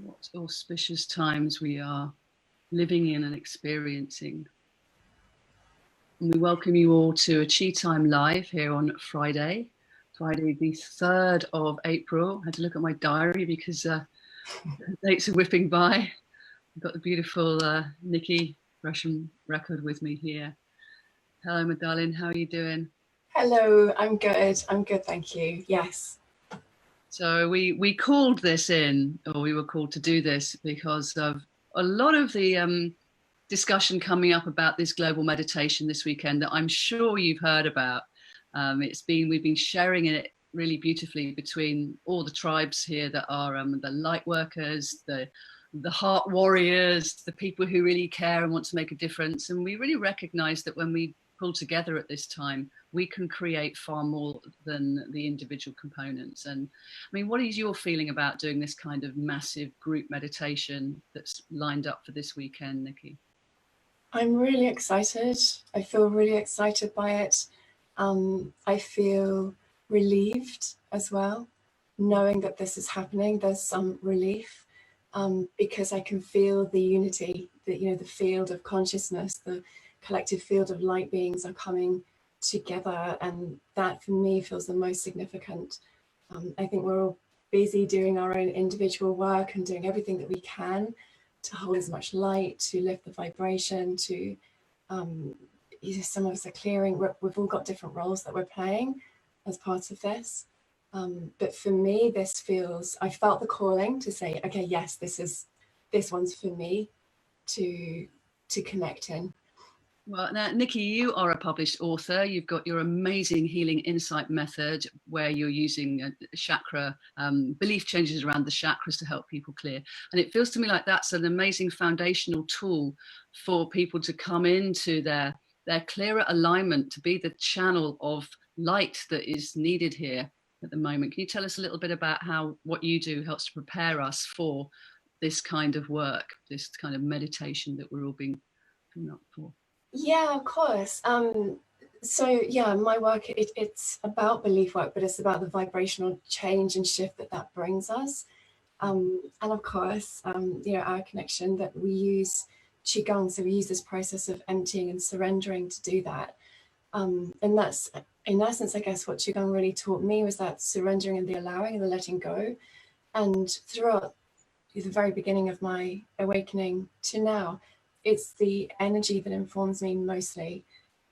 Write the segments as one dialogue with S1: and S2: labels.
S1: What auspicious times we are living in and experiencing. And we welcome you all to a Chi Time Live here on Friday the 3rd of April. I had to look at my diary because the dates are whipping by. I've got the beautiful Nikki Gresham-Record with me here. Hello, my darling. How are you doing?
S2: Hello, I'm good. I'm good, thank you. Yes.
S1: So we called this in, or we were called to do this because of a lot of the discussion coming up about this global meditation this weekend that I'm sure you've heard about. We've been sharing it really beautifully between all the tribes here that are the light workers, the heart warriors, the people who really care and want to make a difference. And we really recognize that when we pull together at this time, we can create far more than the individual components. And I mean, what is your feeling about doing this kind of massive group meditation that's lined up for this weekend, Nikki?
S2: I'm really excited. I feel really excited by it. I feel relieved as well, knowing that this is happening. There's some relief because I can feel the unity, the field of consciousness, the collective field of light beings are coming together, and that for me feels the most significant. I think we're all busy doing our own individual work and doing everything that we can to hold as much light, to lift the vibration, to some of us are clearing. We've all got different roles that we're playing as part of this. But for me, this feels, I felt the calling to say, okay, yes, this one's for me to connect in.
S1: Well, now, Nikki, you are a published author. You've got your amazing healing insight method where you're using chakra, belief changes around the chakras to help people clear. And it feels to me like that's an amazing foundational tool for people to come into their clearer alignment, to be the channel of light that is needed here at the moment. Can you tell us a little bit about how what you do helps to prepare us for this kind of work, this kind of meditation that we're all being coming up for?
S2: Yeah, of course. So yeah, my work, it's about belief work, but it's about the vibrational change and shift that brings us. And of course, our connection that we use Qigong, so we use this process of emptying and surrendering to do that. And that's, in essence, I guess what Qigong really taught me was that surrendering and the allowing and the letting go. And throughout the very beginning of my awakening to now, it's the energy that informs me mostly.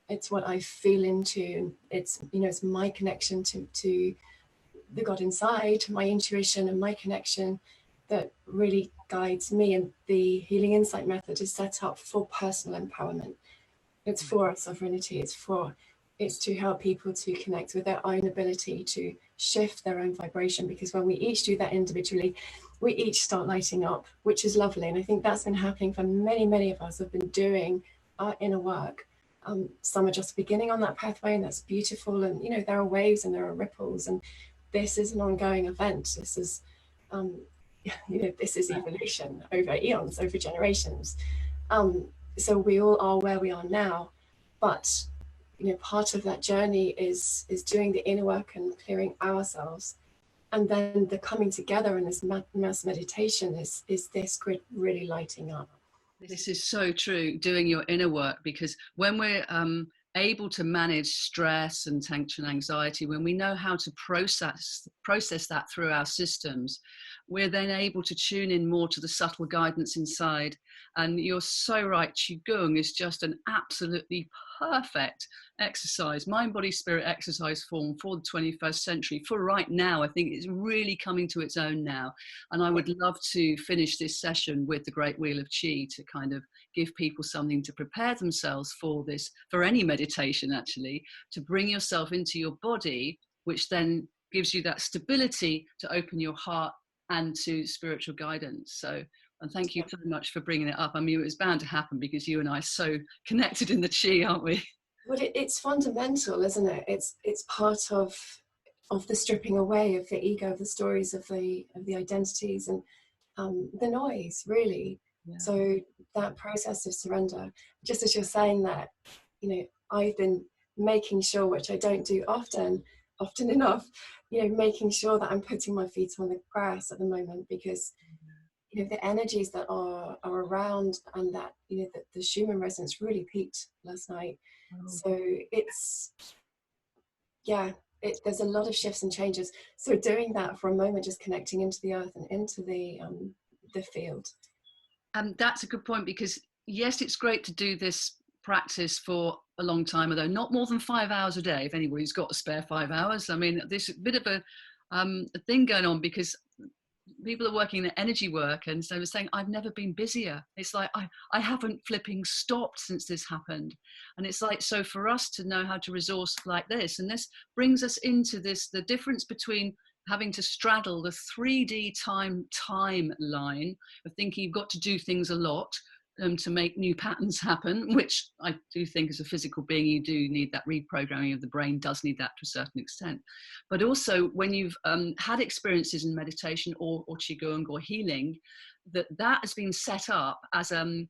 S2: It's what I feel into. It's my connection to the God inside, my intuition and my connection that really guides me. And the healing insight method is set up for personal empowerment. It's for our sovereignty. It's to help people to connect with their own ability to shift their own vibration, because when we each do that individually, we each start lighting up, which is lovely. And I think that's been happening for many, many of us who have been doing our inner work. Some are just beginning on that pathway, and that's beautiful. And, there are waves and there are ripples, and this is an ongoing event. This is, this is evolution over eons, over generations. So we all are where we are now, but part of that journey is doing the inner work and clearing ourselves. And then the coming together in this mass meditation is this grid really lighting up.
S1: This is so true, doing your inner work, because when we're able to manage stress and tension, anxiety, when we know how to process that through our systems, we're then able to tune in more to the subtle guidance inside. And you're so right, Qigong is just an absolutely perfect exercise, mind, body, spirit exercise form for the 21st century. For right now, I think it's really coming to its own now. And I would love to finish this session with the Great Wheel of Qi to kind of give people something to prepare themselves for this, for any meditation actually, to bring yourself into your body, which then gives you that stability to open your heart and to spiritual guidance. So, and thank you so much for bringing it up. I mean, it was bound to happen because you and I are so connected in the Qi, aren't we?
S2: Well, it's fundamental, isn't it? It's part of the stripping away of the ego, of the stories, of the identities, and the noise, really. Yeah. So that process of surrender, just as you're saying that, I've been making sure, which I don't do often enough, making sure that I'm putting my feet on the grass at the moment, because you know, the energies that are around, and that, you know, that the Schumann resonance really peaked last night. So it's, yeah, there's a lot of shifts and changes. So doing that for a moment, just connecting into the earth and into the field.
S1: That's a good point, because yes, it's great to do this practice for a long time, although not more than 5 hours a day. If anybody's got a spare 5 hours, I mean, there's a bit of a thing going on, because people are working in energy work, and so they're saying, I've never been busier. It's like, I haven't flipping stopped since this happened. And it's like, so for us to know how to resource like this, and this brings us into this, the difference between having to straddle the 3D timeline of thinking you've got to do things a lot to make new patterns happen, which I do think as a physical being, you do need that reprogramming of the brain, does need that to a certain extent. But also when you've had experiences in meditation or Qigong or healing, that has been set up as an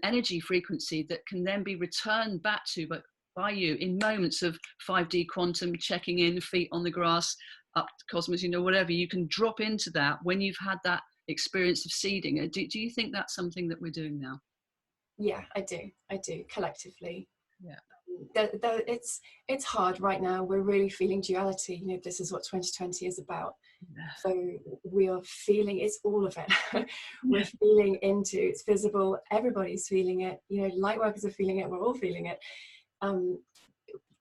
S1: energy frequency that can then be returned back to by you in moments of 5D quantum, checking in, feet on the grass, up cosmos, you know, whatever. You can drop into that when you've had that experience of seeding. Do you think that's something that we're doing now?
S2: Yeah, I do collectively.
S1: Yeah.
S2: It's hard right now. We're really feeling duality. You know, this is what 2020 is about.
S1: Yeah.
S2: So we are feeling, it's all of it. We're feeling into, it's visible. Everybody's feeling it. You know, light workers are feeling it. We're all feeling it.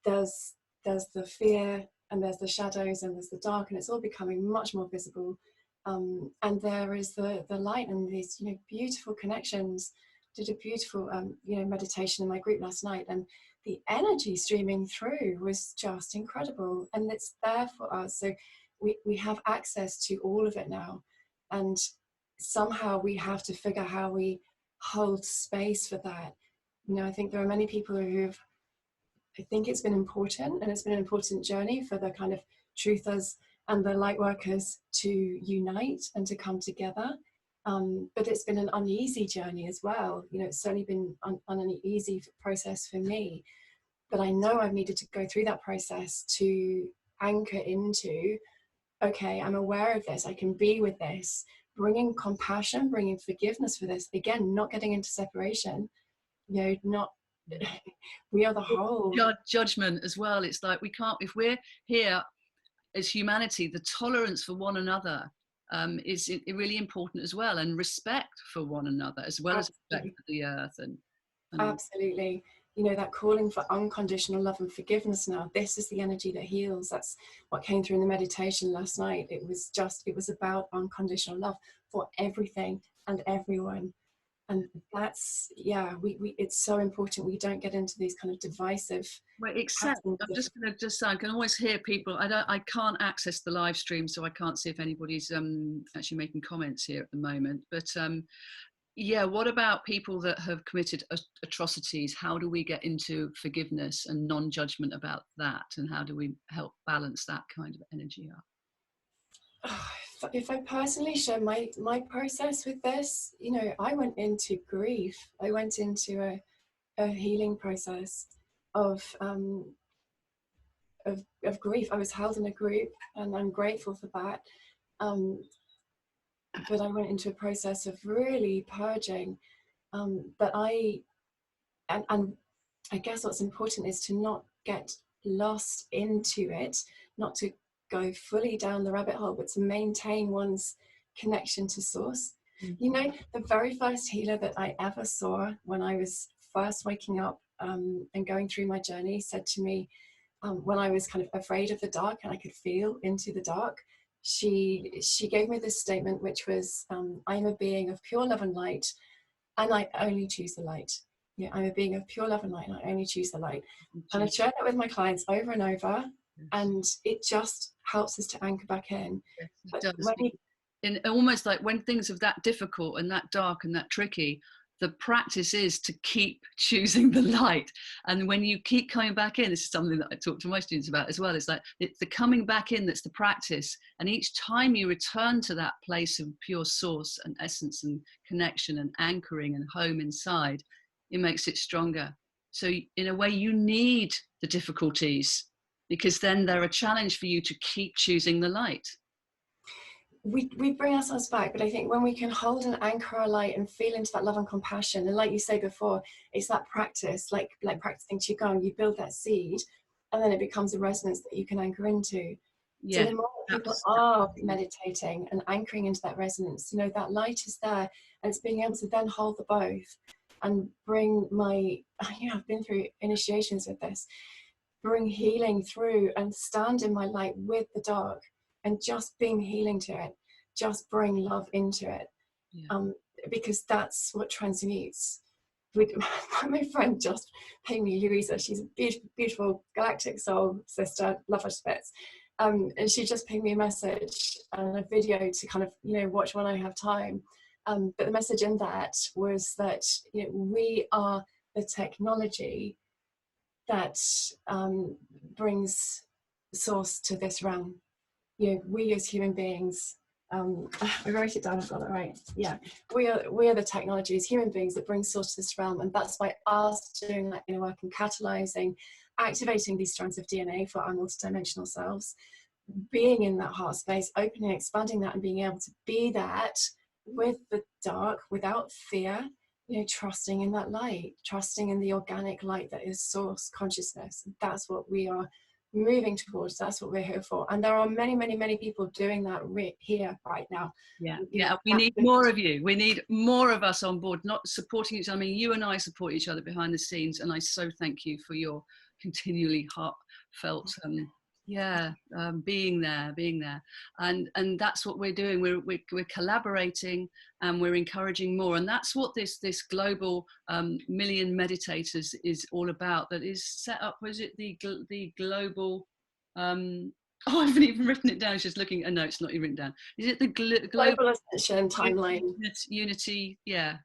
S2: There's the fear, and there's the shadows, and there's the dark, and it's all becoming much more visible. And there is the light, and these, you know, beautiful connections. Did a beautiful you know, meditation in my group last night, and the energy streaming through was just incredible, and it's there for us. So we have access to all of it now, and somehow we have to figure how we hold space for that. You know, I think there are many people I think it's been important, and it's been an important journey for the kind of truthers and the light workers to unite and to come together. But it's been an uneasy journey as well. You know, it's certainly been an easy process for me. But I know I've needed to go through that process to anchor into, okay, I'm aware of this. I can be with this, bringing compassion, bringing forgiveness for this. Again, not getting into separation. You know, not we are the whole.
S1: Judgment as well. It's like, we can't, if we're here as humanity, the tolerance for one another is really important as well, and respect for one another as well. Absolutely. As respect for the earth and
S2: absolutely. You know, that calling for unconditional love and forgiveness now. This is the energy that heals. That's what came through in the meditation last night. It was about unconditional love for everything and everyone. And that's, yeah, we it's so important we don't get into these kind of divisive.
S1: Well, except I'm just going to say, I can always hear people. I can't access the live stream, so I can't see if anybody's actually making comments here at the moment. But yeah, what about people that have committed atrocities? How do we get into forgiveness and non-judgment about that? And how do we help balance that kind of energy up?
S2: If I personally share my process with this, you know, I went into grief. I went into a healing process of grief. I was held in a group, and I'm grateful for that. But I went into a process of really purging. But I guess what's important is to not get lost into it, not to go fully down the rabbit hole, but to maintain one's connection to source. You know, the very first healer that I ever saw when I was first waking up and going through my journey said to me, when I was kind of afraid of the dark and I could feel into the dark, she gave me this statement, which was, I'm a being of pure love and light, and I only choose the light. Yeah, I'm a being of pure love and light, and I only choose the light. And I share that with my clients over and over, and it just helps us to anchor back in.
S1: Yes, it does. And almost like when things are that difficult and that dark and that tricky, the practice is to keep choosing the light. And when you keep coming back in, this is something that I talk to my students about as well. It's like it's the coming back in that's the practice. And each time you return to that place of pure source and essence and connection and anchoring and home inside, it makes it stronger. So in a way, you need the difficulties, because then they're a challenge for you to keep choosing the light.
S2: we bring ourselves back, but I think when we can hold and anchor our light and feel into that love and compassion, and like you say before, it's that practice, like practicing qigong, you build that seed, and then it becomes a resonance that you can anchor into.
S1: Yeah,
S2: so the more people are meditating and anchoring into that resonance, you know, that light is there, and it's being able to then hold the both and bring my, you know, I've been through initiations with this, bring healing through and stand in my light with the dark and just bring healing to it, just bring love into it.
S1: Yeah.
S2: Because that's what transmutes. My friend just paid me, Louisa, she's a beautiful, beautiful galactic soul sister, love her to bits. And she just pinged me a message and a video to kind of, you know, watch when I have time. But the message in that was that, you know, we are the technology that brings source to this realm. You know, we as human beings, I wrote it down, I've got it right. Yeah, we are the technology as human beings that bring source to this realm, and that's by us doing that inner work and catalyzing, activating these strands of DNA for our multidimensional selves, being in that heart space, opening, expanding that, and being able to be that with the dark without fear, you know, trusting in that light, trusting in the organic light that is source consciousness. That's what we are moving towards. That's what we're here for. And there are many, many, many people doing that here right now.
S1: Yeah,
S2: you
S1: yeah, we need more of you. We need more of us on board, not supporting each other. I mean, you and I support each other behind the scenes, and I so thank you for your continually heartfelt being there, and that's what we're doing. We're collaborating, and we're encouraging more, and that's what this global million meditators is all about. That is set up. Was it the global? Oh, I haven't even written it down. Just looking. No, it's not even written down. Is it the
S2: global Ascension Timeline?
S1: Unity, yeah.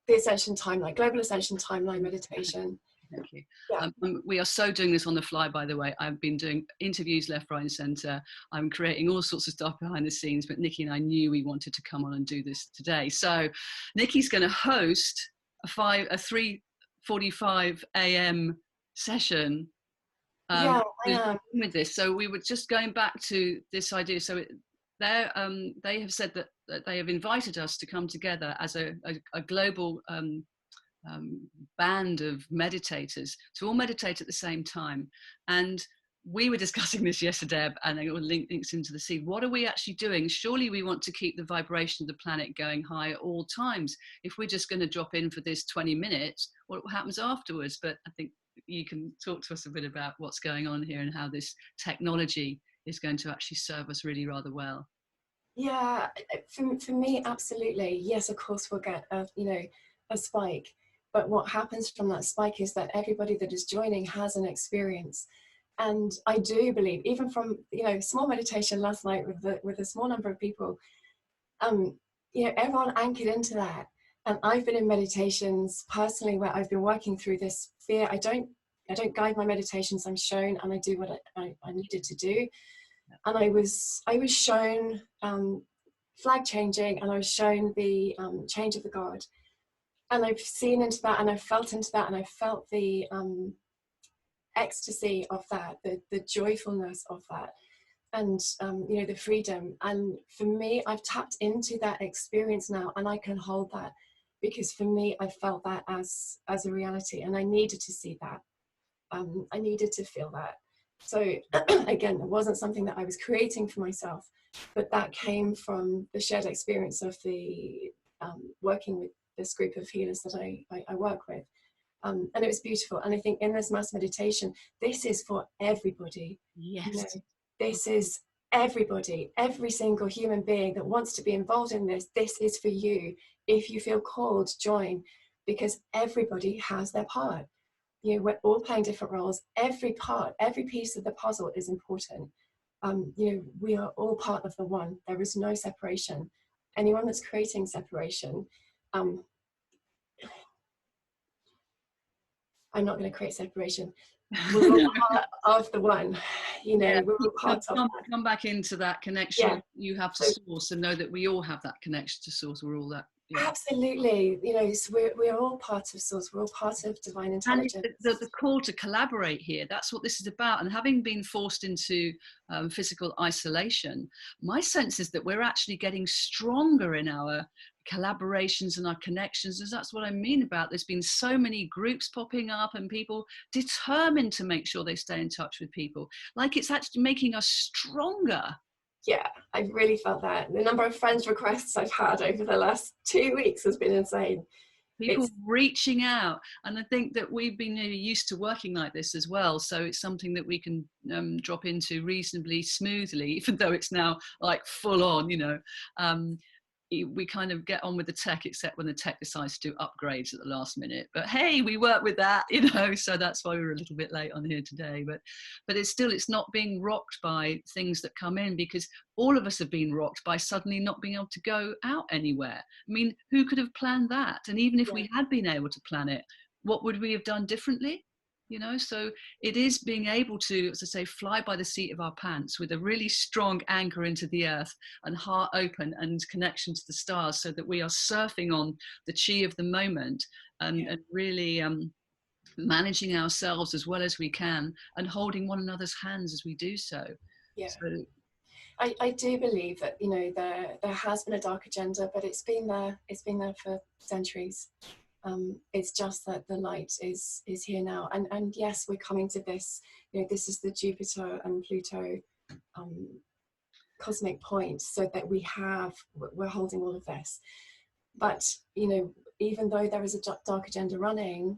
S2: The Ascension Timeline, Global Ascension Timeline meditation.
S1: Thank you.
S2: Yeah.
S1: We are so doing this on the fly, by the way. I've been doing interviews left, right and centre. I'm creating all sorts of stuff behind the scenes, but Nikki and I knew we wanted to come on and do this today. So Nikki's going to host a 3:45 a.m. session
S2: I am.
S1: with this. So we were just going back to this idea. So they have said that they have invited us to come together as a global band of meditators to all meditate at the same time. And we were discussing this yesterday, and it all links into the seed. What are we actually doing? Surely we want to keep the vibration of the planet going high at all times. If we're just going to drop in for this 20 minutes, what happens afterwards? But I think you can talk to us a bit about what's going on here and how this technology is going to actually serve us really rather well.
S2: Yeah, for me, absolutely. Yes, of course, we'll get a spike. But what happens from that spike is that everybody that is joining has an experience. And I do believe, even from, you know, small meditation last night with a small number of people, you know, everyone anchored into that. And I've been in meditations personally where I've been working through this fear. I don't guide my meditations. I'm shown, and I do what I needed to do. And I was shown flag changing, and I was shown the change of the guard. And I've seen into that, and I've felt into that, and I felt the ecstasy of that, the joyfulness of that, and you know, the freedom. And for me, I've tapped into that experience now, and I can hold that, because for me, I felt that as a reality, and I needed to see that. I needed to feel that. So again, it wasn't something that I was creating for myself, but that came from the shared experience of the working with this group of healers that I work with. And it was beautiful. And I think in this mass meditation, this is for everybody.
S1: Yes.
S2: You know, this is everybody, every single human being that wants to be involved in this. This is for you. If you feel called, join, because everybody has their part. You know, we're all playing different roles. Every part, every piece of the puzzle is important. You know, we are all part of the one. There is no separation. Anyone that's creating separation, I'm not going to create separation. We're all part of the one. You know, we're all part of that.
S1: Come back into that connection you have to source, and know that we all have that connection to source. We're all that Yeah.
S2: Absolutely. You know, so we're all part of source. We're all part of divine
S1: And
S2: intelligence.
S1: the call to collaborate here, that's what this is about. And having been forced into physical isolation, my sense is that we're actually getting stronger in our collaborations and our connections. And that's what I mean about there's been so many groups popping up and people determined to make sure they stay in touch with people. Like it's actually making us stronger.
S2: Yeah, I've really felt that. The number of friends requests I've had over the last 2 weeks has been insane.
S1: People reaching out, and I think that we've been used to working like this as well, so it's something that we can drop into reasonably smoothly, even though it's now like full on, you know. We kind of get on with the tech, except when the tech decides to do upgrades at the last minute. But hey, we work with that, you know, so that's why we were a little bit late on here today. But it's not being rocked by things that come in, because all of us have been rocked by suddenly not being able to go out anywhere. I mean, who could have planned that? And even if we had been able to plan it, what would we have done differently? You know, so it is being able to, as I say, fly by the seat of our pants with a really strong anchor into the earth and heart open and connection to the stars, so that we are surfing on the chi of the moment and really managing ourselves as well as we can and holding one another's hands as we do so.
S2: Yeah.
S1: So
S2: I do believe that, you know, there has been a dark agenda, but it's been there for centuries. It's just that the light is here now, and yes, we're coming to this. You know, this is the Jupiter and Pluto cosmic point, so that we're holding all of this. But you know, even though there is a dark agenda running,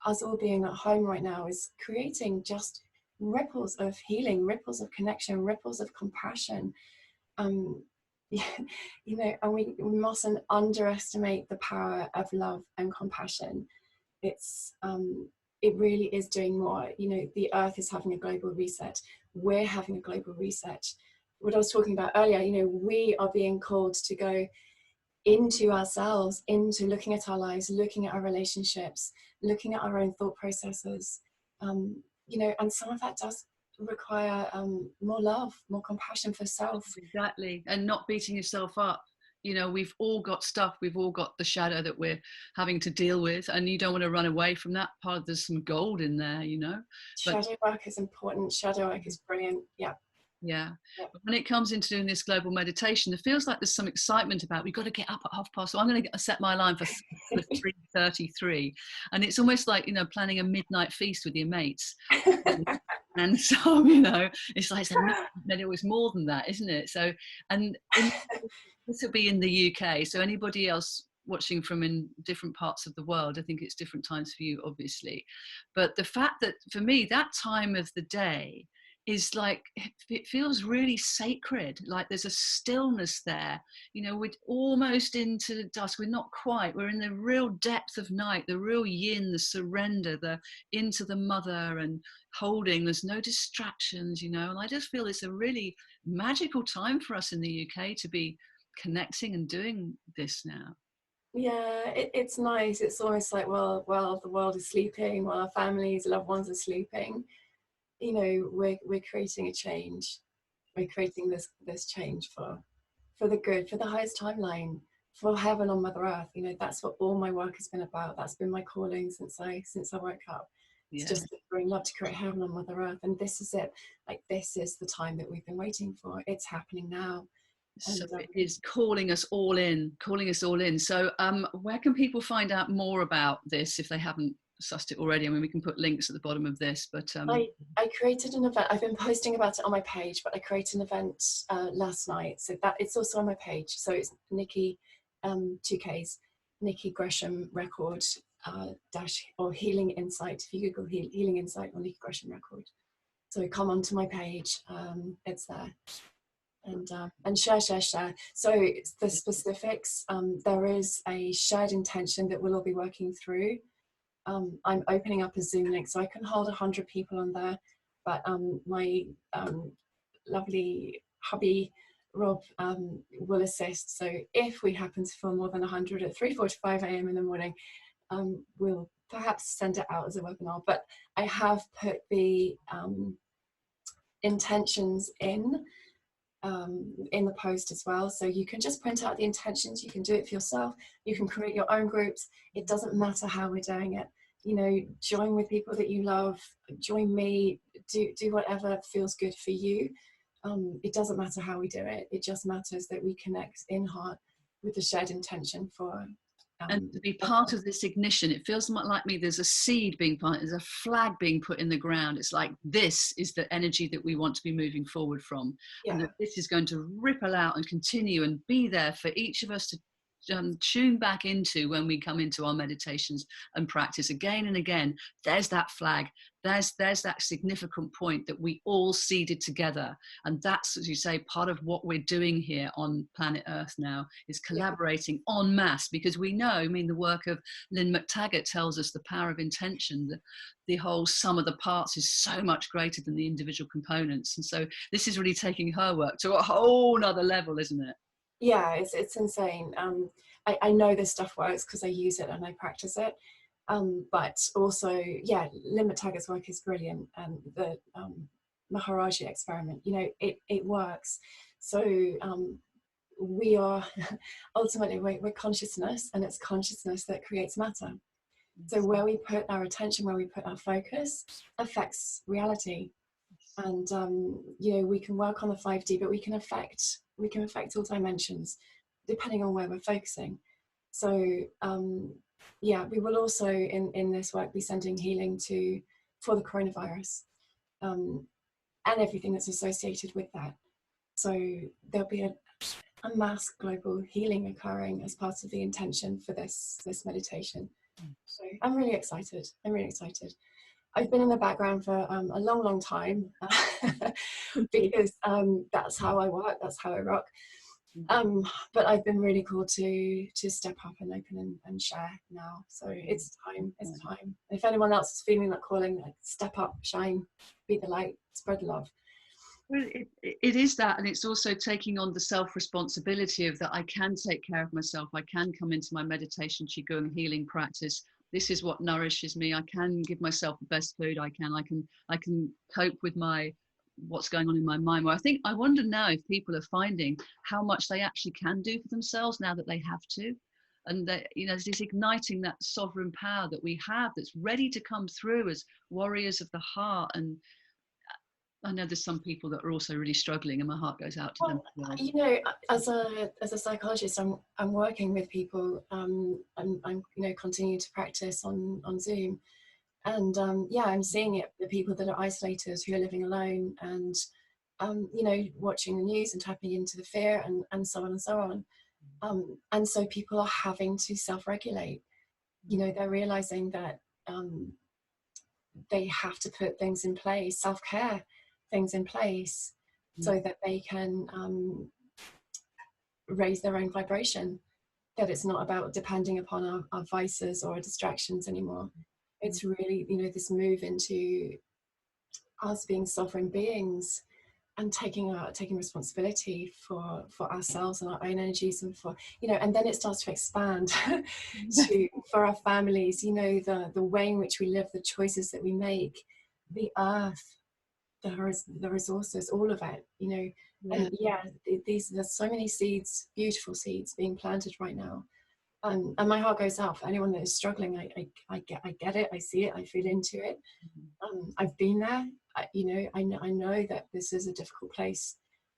S2: us all being at home right now is creating just ripples of healing, ripples of connection, ripples of compassion. You know, and we mustn't underestimate the power of love and compassion. It really is doing more. You know, the earth is having a global reset. We're having a global reset. What I was talking about earlier, you know, we are being called to go into ourselves, into looking at our lives, looking at our relationships, looking at our own thought processes. You know, and some of that does require more love, more compassion for self.
S1: exactly, and not beating yourself up. You know, we've all got stuff, we've all got the shadow that we're having to deal with, and you don't want to run away from that part. There's some gold in there, you know. But
S2: shadow work is important. Shadow work is brilliant. Yeah.
S1: yeah. But when it comes into doing this global meditation, it feels like there's some excitement about, we've got to get up at 30:30. So I'm going to set my alarm for 3:33, and it's almost like, you know, planning a midnight feast with your mates. And so, you know, it's like, then it was more than that, isn't it? So, and this will be in the UK, so anybody else watching from in different parts of the world, I think it's different times for you, obviously. But the fact that for me, that time of the day is like, it feels really sacred, like there's a stillness there. You know, we're almost into the dusk, we're not quite, we're in the real depth of night, the real yin, the surrender, the into the mother and holding, there's no distractions, you know. And I just feel it's a really magical time for us in the UK to be connecting and doing this now.
S2: Yeah, it's nice. It's almost like, well, the world is sleeping while our families, loved ones are sleeping. You know, we're creating a change. We're creating this change for the good, for the highest timeline, for heaven on Mother Earth. You know, that's what all my work has been about. That's been my calling since I woke up. It's just to bring love, to create heaven on Mother Earth. And this is it. Like, this is the time that we've been waiting for. It's happening now.
S1: So it is calling us all in. So where can people find out more about this if they haven't sussed it already? I mean, we can put links at the bottom of this, but
S2: I created an event. I've been posting about it on my page, but I created an event last night, so that it's also on my page. So it's Nikki, 2Ks, Nikki Gresham-Record dash or Healing Insight. If you Google Healing Insight or Nikki Gresham-Record, so come onto my page. It's there. And share. So the specifics, there is a shared intention that we'll all be working through. I'm opening up a Zoom link, so I can hold 100 people on there, but my lovely hubby Rob will assist. So if we happen to fill more than 100 at 3:45 a.m. in the morning, we'll perhaps send it out as a webinar. But I have put the intentions in in the post as well. So you can just print out the intentions, you can do it for yourself, you can create your own groups. It doesn't matter how we're doing it. You know, join with people that you love, join me, do whatever feels good for you. It doesn't matter how we do it. It just matters that we connect in heart with the shared intention for
S1: and to be part of this ignition. It feels like me, there's a seed being planted, there's a flag being put in the ground. It's like, this is the energy that we want to be moving forward from.
S2: Yeah.
S1: And that this is going to ripple out and continue and be there for each of us to tune back into when we come into our meditations and practice again and again. There's that flag, there's that significant point that we all seeded together. And that's, as you say, part of what we're doing here on planet Earth now, is collaborating en masse, because we know, I mean, the work of Lynn McTaggart tells us the power of intention, the whole sum of the parts is so much greater than the individual components. And so this is really taking her work to a whole nother level, isn't it?
S2: Yeah, it's insane. I know this stuff works because I use it and I practice it. But also, yeah, Lynn McTaggart's work is brilliant, and the Maharaji experiment, you know, it works. So we are ultimately we're consciousness, and it's consciousness that creates matter. So where we put our attention, where we put our focus, affects reality. And you know, we can work on the 5D, but we can affect all dimensions depending on where we're focusing. So yeah, we will also in this work be sending healing for the coronavirus and everything that's associated with that. So there'll be a mass global healing occurring as part of the intention for this meditation. So I'm really excited. I've been in the background for a long time because that's how I work, that's how I rock. But I've been really called to step up and open and share now. So it's time. If anyone else is feeling that calling, like, step up, shine, be the light, spread the love.
S1: Well, it is that, and it's also taking on the self-responsibility of that. I can take care of myself. I can come into my meditation, qigong, healing practice. This is what nourishes me. I can give myself the best food I can. I can cope with what's going on in my mind. Where I wonder now if people are finding how much they actually can do for themselves now that they have to, and that, you know, it's igniting that sovereign power that we have that's ready to come through as warriors of the heart. And I know there's some people that are also really struggling, and my heart goes out to them.
S2: You know, as a psychologist, I'm working with people, and I'm you know, continuing to practice on Zoom, and yeah, I'm seeing it, the people that are isolated, who are living alone, and you know, watching the news and tapping into the fear, and so on and so on. And so people are having to self-regulate. You know, they're realizing that they have to put things in place, self-care things in place, so that they can raise their own vibration, that it's not about depending upon our vices or our distractions anymore. It's really, you know, this move into us being sovereign beings and taking responsibility for ourselves and our own energies, and for, you know, and then it starts to expand for our families, you know, the way in which we live, the choices that we make, the earth, the resources, all of it, you know. And yeah, there's so many seeds, beautiful seeds being planted right now, and my heart goes out for anyone that is struggling. I get it, I see it, I feel into it. I've been there. You know, I know that this is a difficult place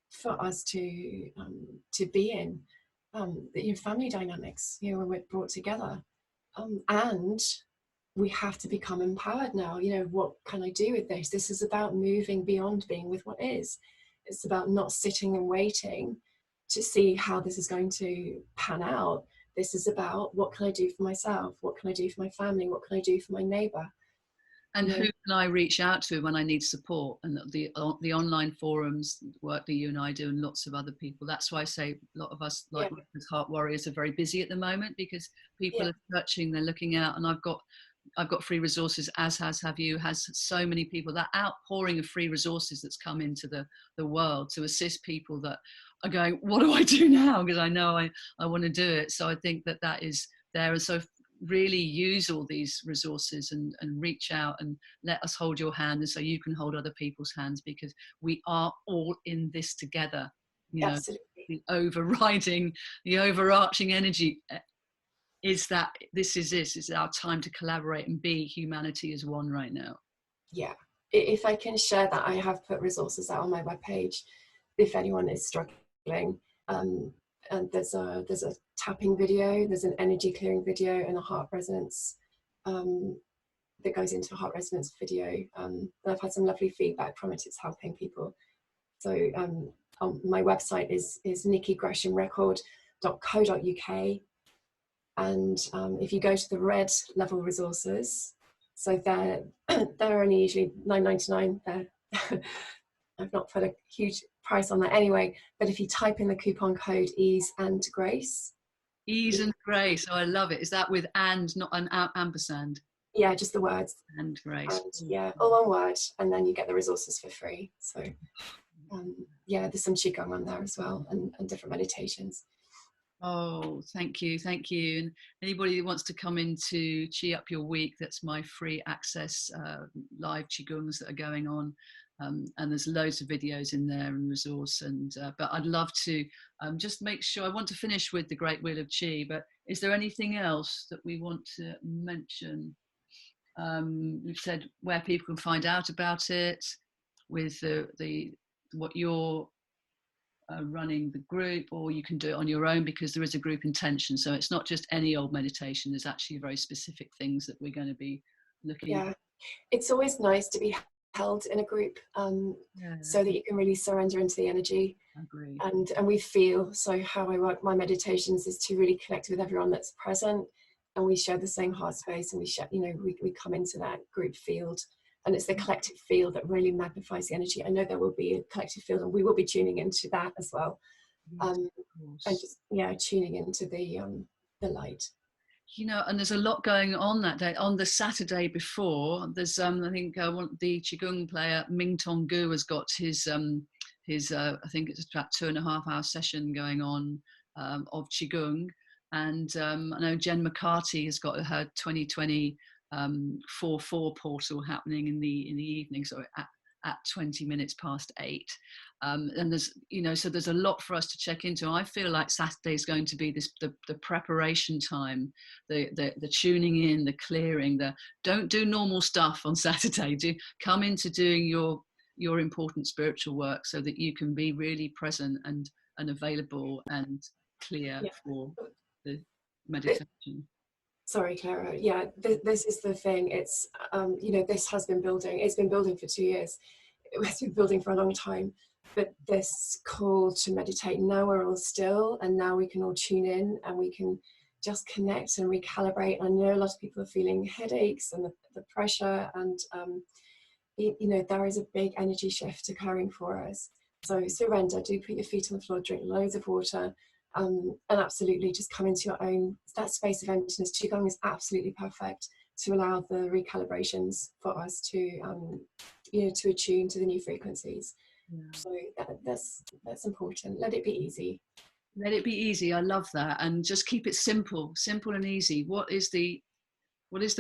S2: for us to be in. You know, family dynamics, you know, when we're brought together, and we have to become empowered now. You know, what can I do with this? This is about moving beyond being with what is. It's about not sitting and waiting to see how this is going to pan out. This is about, what can I do for myself? What can I do for my family? What can I do for my neighbor?
S1: And who can I reach out to when I need support? And the online forums, work that you and I do, and lots of other people. That's why I say a lot of us, like as heart warriors, are very busy at the moment, because people are searching, they're looking out, and I've got free resources, as have you, has so many people. That outpouring of free resources that's come into the world to assist people that are going, what do I do now? Because I know I want to do it. So I think that is there. And so really use all these resources and reach out and let us hold your hand, and so you can hold other people's hands, because we are all in this together. you know,
S2: Absolutely.
S1: the overarching energy is that this is our time to collaborate and be humanity as one right now.
S2: Yeah. If I can share that, I have put resources out on my webpage if anyone is struggling. And there's a tapping video, there's an energy clearing video, and a heart resonance that goes into a heart resonance video. And I've had some lovely feedback from it. It's helping people. So my website is Nikki Gresham-Record.co.uk. And if you go to the red level resources, so they're only usually $9.99. I've not put a huge price on that anyway, but if you type in the coupon code ease and grace.
S1: Ease and grace. Oh, I love it. Is that with and, not an ampersand?
S2: Yeah, just the words.
S1: And grace.
S2: And, yeah, all one word, and then you get the resources for free. So yeah, there's some Qigong on there as well, and different meditations.
S1: Oh, thank you. Thank you. And anybody who wants to come into Chi Up Your Week, that's my free access live Qigongs that are going on. And there's loads of videos in there and resource. And but I'd love to just make sure, I want to finish with the Great Wheel of Chi, but is there anything else that we want to mention? We've said where people can find out about it, with what you're running the group, or you can do it on your own because there is a group intention. So it's not just any old meditation. There's actually very specific things that we're going to be looking at.
S2: It's always nice to be held in a group, so that you can really surrender into the energy.
S1: Agreed.
S2: And we feel, so how I work my meditations is to really connect with everyone that's present, and we share the same heart space, and we share, we come into that group field, and it's the collective field that really magnifies the energy. I know there will be a collective field, and we will be tuning into that as well. And just tuning into the light.
S1: And there's a lot going on that day. On the Saturday before, there's I think the Qigong player Ming Tong Gu has got his I think it's about 2.5 hour session going on of Qigong. And I know Jen McCarthy has got her 2020 4/4 portal happening in the evening, so at 20 minutes past 8. And there's so there's a lot for us to check into. I feel like Saturday is going to be the preparation time, the tuning in, the clearing. Don't do normal stuff on Saturday. Come into doing your important spiritual work so that you can be really present and available and clear for the meditation.
S2: Sorry, Clara. Yeah, this is the thing. It's, this has been building. It's been building for 2 years. It's been building for a long time. But this call to meditate, now we're all still, and now we can all tune in and we can just connect and recalibrate. I know a lot of people are feeling headaches and the pressure, and, there is a big energy shift occurring for us. So surrender, do put your feet on the floor, drink loads of water. And absolutely just come into your own, that space of emptiness. Qigong is absolutely perfect to allow the recalibrations for us to to attune to the new frequencies. So that's important. Let it be easy.
S1: Let it be easy. I love that. And just keep it simple and easy. What is the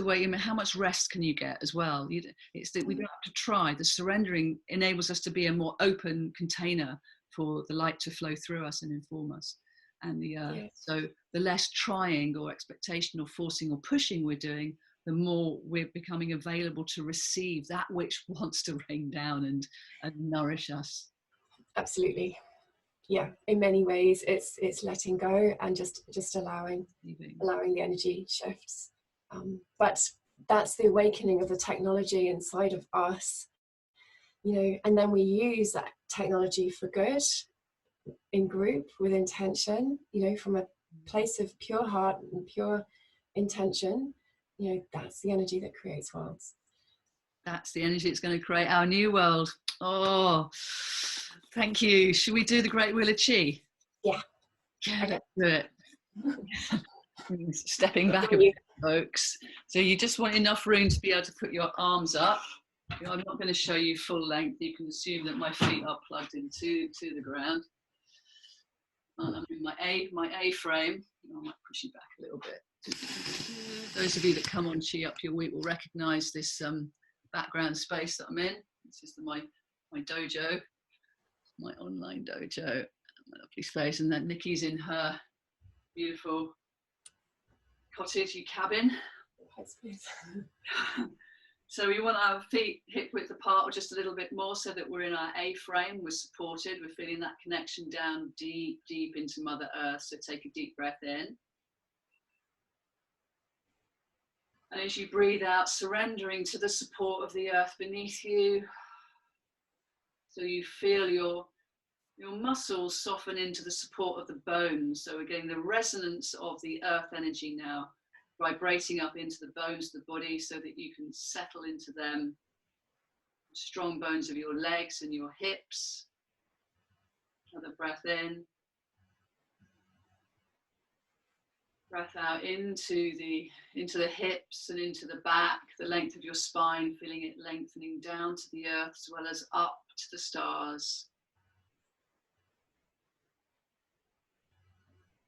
S1: way? How much rest can you get as well? It's that we don't have to try. The surrendering enables us to be a more open container for the light to flow through us and inform us. And so the less trying or expectation or forcing or pushing we're doing, the more we're becoming available to receive that which wants to rain down and nourish us.
S2: Absolutely. Yeah, in many ways it's letting go and just allowing the energy shifts. But that's the awakening of the technology inside of us, and then we use that technology for good, in group, with intention, from a place of pure heart and pure intention. That's the energy that creates worlds.
S1: That's the energy that's going to create our new world. Oh, thank you. Should we do the Great Wheel of Chi?
S2: Yeah,
S1: let's do it. Stepping back a bit, folks. So you just want enough room to be able to put your arms up. I'm not going to show you full length. You can assume that my feet are plugged into the ground. And I'm in my A frame. I might push you back a little bit. Those of you that come on Chi Up Your Week will recognise this background space that I'm in. This is my dojo, my online dojo. Lovely space. And then Nikki's in her beautiful cottage cabin.
S2: Yes, please.
S1: So we want our feet hip width apart or just a little bit more so that we're in our A frame, we're supported, we're feeling that connection down deep, deep into Mother Earth. So take a deep breath in. And as you breathe out, surrendering to the support of the earth beneath you. So you feel your muscles soften into the support of the bones. So we're getting the resonance of the earth energy now, vibrating up into the bones of the body so that you can settle into them. Strong bones of your legs and your hips. Another breath in. Breath out into the hips and into the back, the length of your spine, feeling it lengthening down to the earth as well as up to the stars.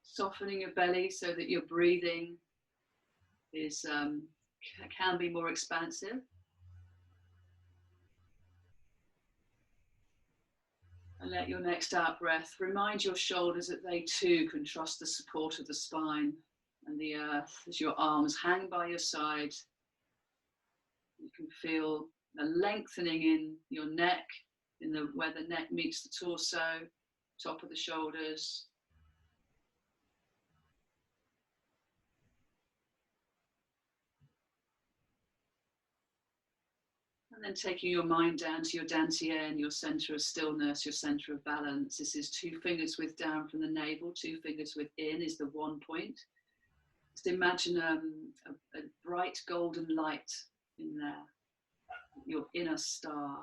S1: Softening your belly so that your breathing is can be more expansive. And let your next out breath remind your shoulders that they too can trust the support of the spine and the earth as your arms hang by your side. You can feel a lengthening in your neck, where the neck meets the torso, top of the shoulders. And then taking your mind down to your dantian, your center of stillness, your center of balance. This is 2 fingers width down from the navel, 2 fingers width in is the 1 point. Just imagine a bright golden light in there, your inner star.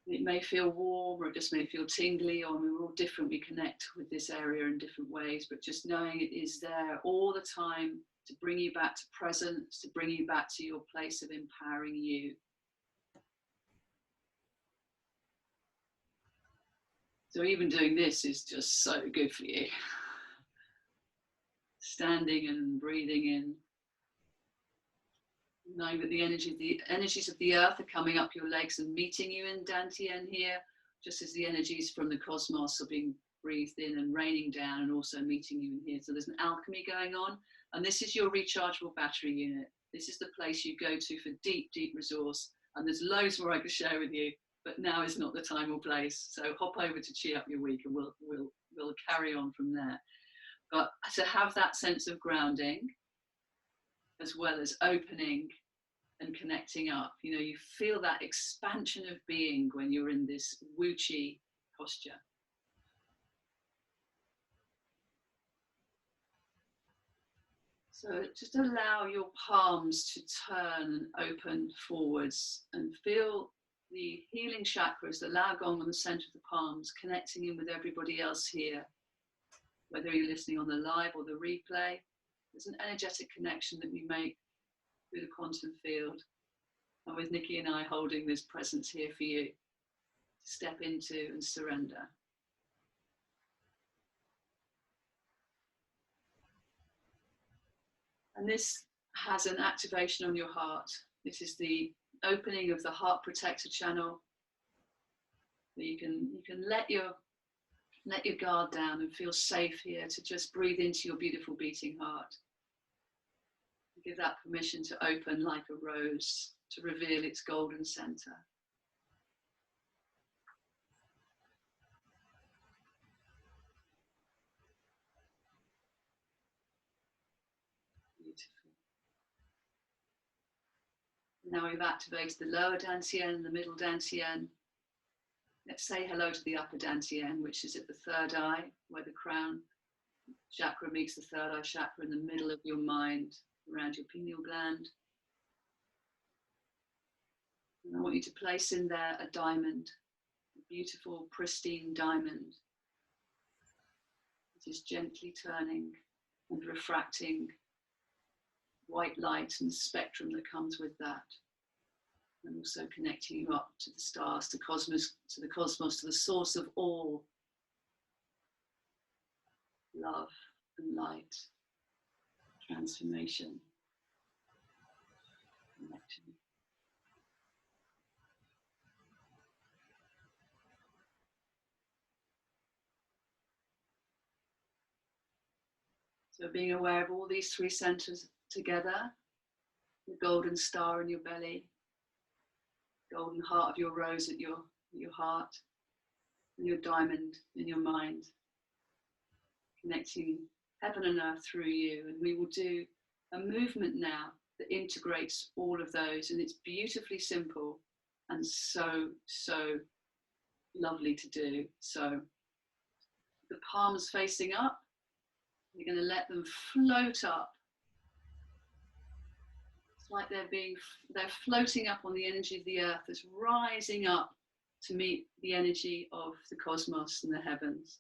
S1: It may feel warm or it just may feel tingly, or we're all different. We connect with this area in different ways, but just knowing it is there all the time to bring you back to presence, to bring you back to your place of empowering you. So even doing this is just so good for you. Standing and breathing in. Knowing that the energies of the earth are coming up your legs and meeting you in dantian here, just as the energies from the cosmos are being breathed in and raining down and also meeting you in here. So there's an alchemy going on, and this is your rechargeable battery unit. This is the place you go to for deep, deep resource, and there's loads more I could share with you, but now is not the time or place. So hop over to Chi Up Your Week and we'll carry on from there. But to have that sense of grounding, as well as opening and connecting up. You know, you feel that expansion of being when you're in this Wu Chi posture. So just allow your palms to turn and open forwards and feel the healing chakras, the Lao Gong on the center of the palms, connecting in with everybody else here. Whether you're listening on the live or the replay, there's an energetic connection that we make through the quantum field, and with Nikki and I holding this presence here for you to step into and surrender. And this has an activation on your heart. This is the opening of the heart protector channel. You can let your guard down and feel safe here to just breathe into your beautiful beating heart. Give that permission to open like a rose, to reveal its golden center. Beautiful. Now we've activated the lower dantian, the middle dantian. Let's say hello to the upper dantian, which is at the third eye, where the crown chakra meets the third eye chakra in the middle of your mind, around your pineal gland. And I want you to place in there a diamond, a beautiful, pristine diamond. It is gently turning and refracting white light and the spectrum that comes with that. And also connecting you up to the stars, to the cosmos, to the source of all love and light, transformation, connection. So being aware of all these three centers together, the golden star in your belly, golden heart of your rose at your heart, and your diamond in your mind, connecting heaven and earth through you. And we will do a movement now that integrates all of those, and it's beautifully simple and so lovely to do. So the palms facing up, you're going to let them float up. It's like they're floating up on the energy of the earth that's rising up to meet the energy of the cosmos and the heavens.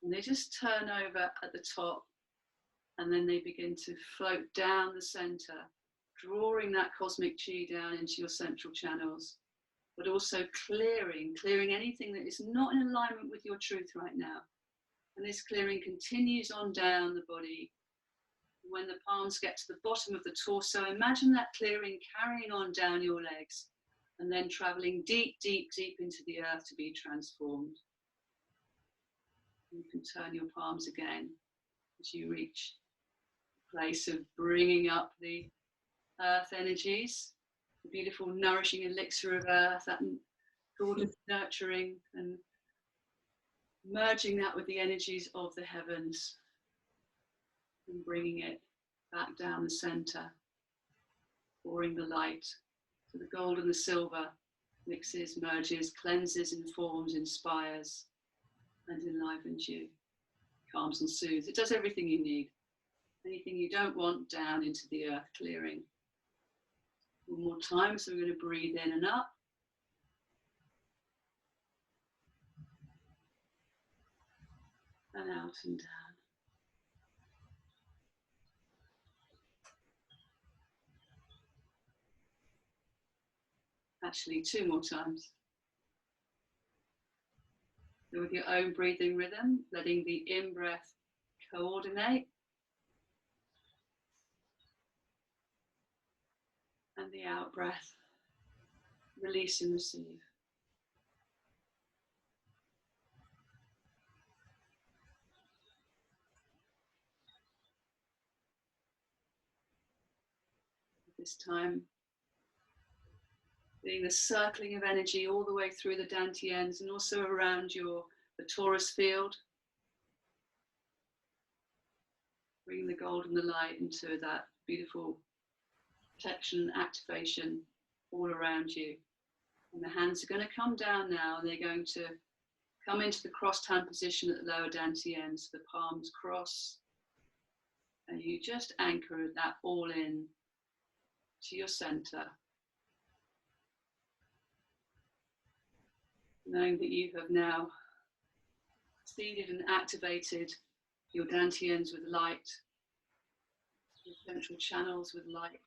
S1: And they just turn over at the top, and then they begin to float down the center, drawing that cosmic chi down into your central channels, but also clearing anything that is not in alignment with your truth right now. And this clearing continues on down the body. When the palms get to the bottom of the torso, imagine that clearing carrying on down your legs and then traveling deep, deep, deep into the earth to be transformed. You can turn your palms again as you reach the place of bringing up the earth energies, the beautiful nourishing elixir of earth, that gorgeous nurturing, and merging that with the energies of the heavens and bringing it back down the center, pouring the light. So the gold and the silver mixes, merges, cleanses, informs, inspires, and enlivens you, calms and soothes. It does everything you need. Anything you don't want, down into the earth, clearing. One more time, so we're going to breathe in and up. And out and down. Actually, two more times. So with your own breathing rhythm, letting the in-breath coordinate and the out-breath release and receive. This time, being the circling of energy all the way through the dantians and also around the torus field. Bringing the gold and the light into that beautiful protection, activation all around you. And the hands are going to come down now, and they're going to come into the crossed hand position at the lower dantian, so the palms cross. And you just anchor that all in to your center. Knowing that you have now seeded and activated your dantians with light, your central channels with light,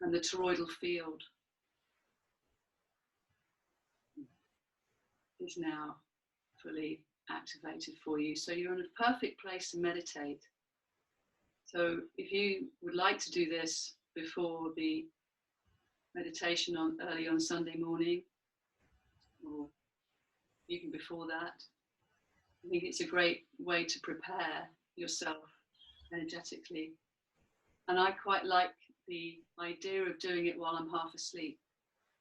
S1: and the toroidal field is now fully activated for you. So you're in a perfect place to meditate. So if you would like to do this before the meditation early on Sunday morning, or even before that, I think it's a great way to prepare yourself energetically. And I quite like the idea of doing it while I'm half asleep,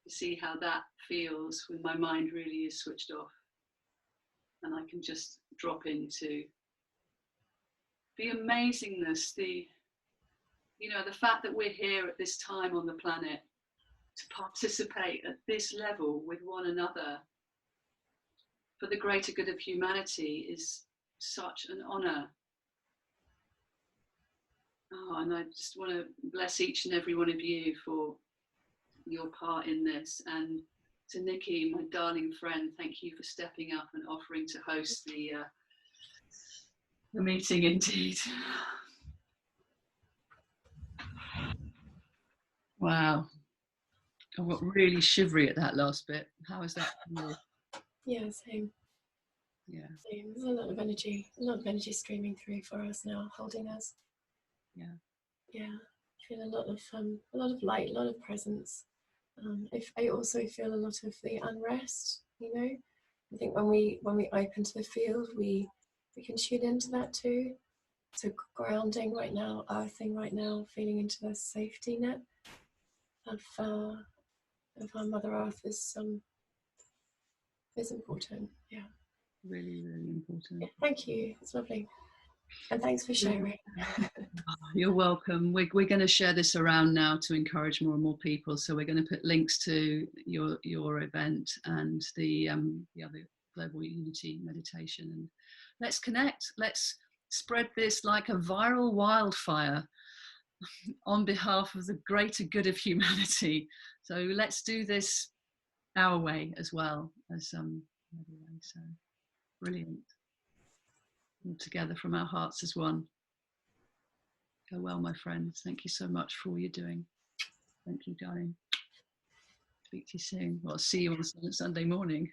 S1: to see how that feels when my mind really is switched off. And I can just drop into the amazingness, the fact that we're here at this time on the planet to participate at this level with one another for the greater good of humanity is such an honor. Oh, and I just want to bless each and every one of you for your part in this. And to Nikki, my darling friend, thank you for stepping up and offering to host the meeting indeed. Wow. I got really shivery at that last bit. How is that for you?
S2: Yeah, same.
S1: Yeah.
S2: Same. There's a lot of energy streaming through for us now, holding us.
S1: Yeah.
S2: Yeah. I feel a lot of light, a lot of presence. I also feel a lot of the unrest, you know. I think when we open to the field, we can tune into that too. So grounding right now, earthing right now, feeling into the safety net of our Mother Earth is important. Yeah.
S1: Really, really important.
S2: Yeah, thank you. It's lovely. And thanks for sharing.
S1: You're welcome. We're going to share this around now to encourage more and more people. So we're going to put links to your event and the other Global Unity meditation. And let's connect. Let's spread this like a viral wildfire on behalf of the greater good of humanity. So let's do this our way as well as anyway. So brilliant. All together from our hearts as one. Go well, my friends. Thank you so much for all you're doing. Thank you, darling. Speak to you soon. Well, I'll see you on Sunday morning.